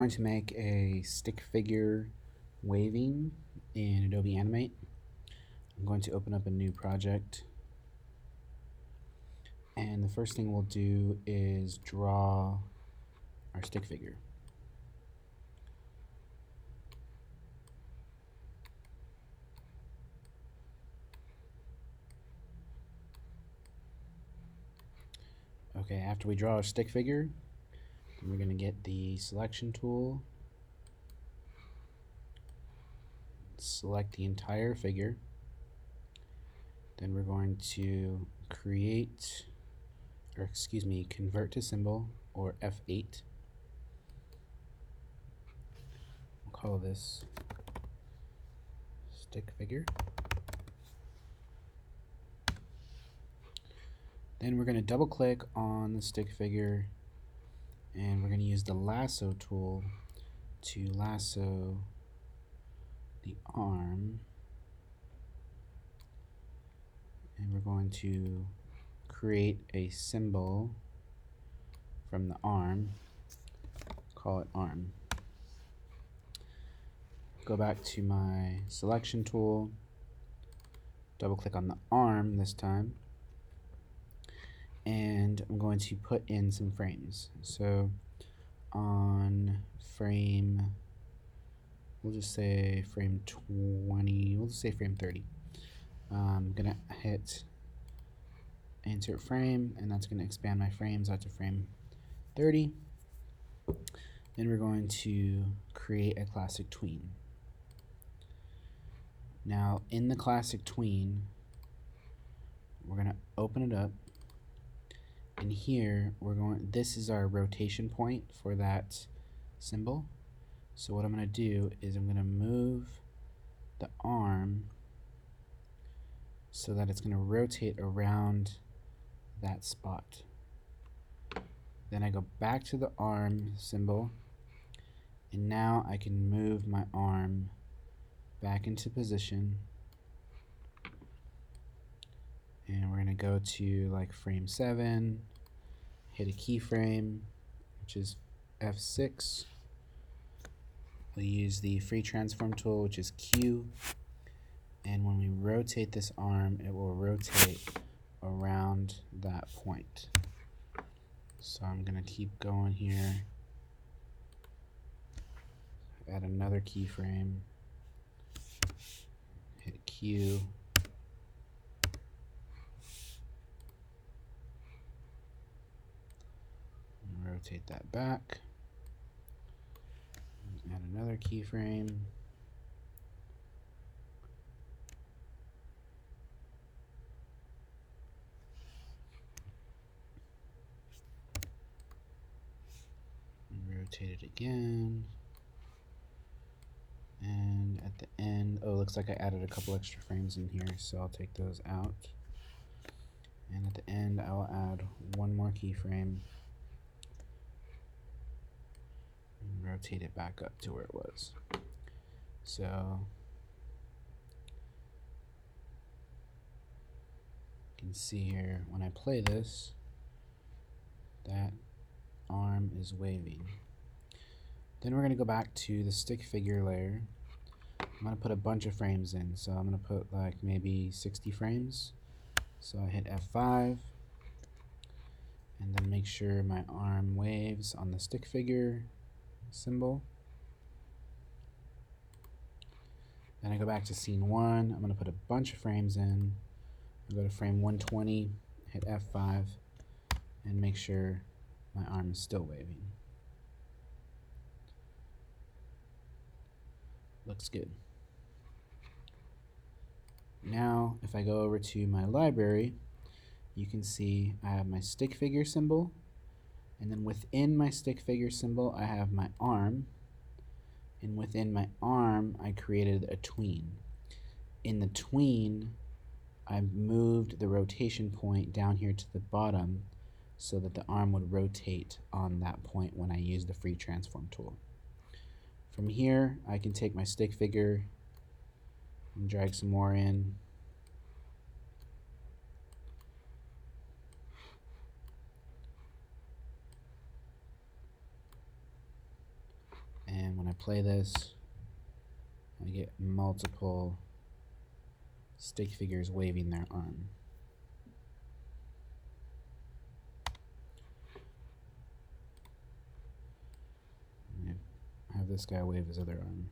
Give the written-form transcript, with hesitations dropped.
going to make a stick figure waving in Adobe Animate. I'm going to open up a new project, and the first thing we'll do is draw our stick figure. Okay, after we draw our stick figure, we're going to get the selection tool, select the entire figure, then we're going to convert to symbol, or F8. We'll call this stick figure. Then we're going to double click on the stick figure, and we're going to use the lasso tool to lasso the arm, and we're going to create a symbol from the arm, call it arm. Go back to my selection tool, double click on the arm this time, and I'm going to put in some frames. So on frame, we'll just say frame 20, we'll just say frame 30. I'm gonna hit insert frame, and that's gonna expand my frames out to frame 30. Then we're going to create a classic tween. Now in the classic tween, we're gonna open it up, and here this is our rotation point for that symbol. So what I'm gonna do is I'm gonna move the arm so that it's gonna rotate around that spot. Then I go back to the arm symbol, and now I can move my arm back into position, and we're gonna go to like frame 7, hit a keyframe, which is F6. We'll use the free transform tool, which is Q, and when we rotate this arm, it will rotate around that point. So I'm gonna keep going here, add another keyframe, hit Q, and rotate that back, add another keyframe, rotate it again, and at the end, oh, looks like I added a couple extra frames in here, so I'll take those out. And at the end, I will add one more keyframe and rotate it back up to where it was. So you can see here, when I play this, that arm is waving. Then we're going to go back to the stick figure layer. I'm going to put a bunch of frames in, so I'm going to put like maybe 60 frames. So I hit F5, and then make sure my arm waves on the stick figure symbol. Then I go back to scene 1. I'm going to put a bunch of frames in. I'll go to frame 120, hit F5, and make sure my arm is still waving. Looks good. Now, if I go over to my library, you can see I have my stick figure symbol, and then within my stick figure symbol, I have my arm, and within my arm, I created a tween. In the tween, I moved the rotation point down here to the bottom so that the arm would rotate on that point when I use the free transform tool. From here, I can take my stick figure and drag some more in. I play this, I get multiple stick figures waving their arm. Have this guy wave his other arm.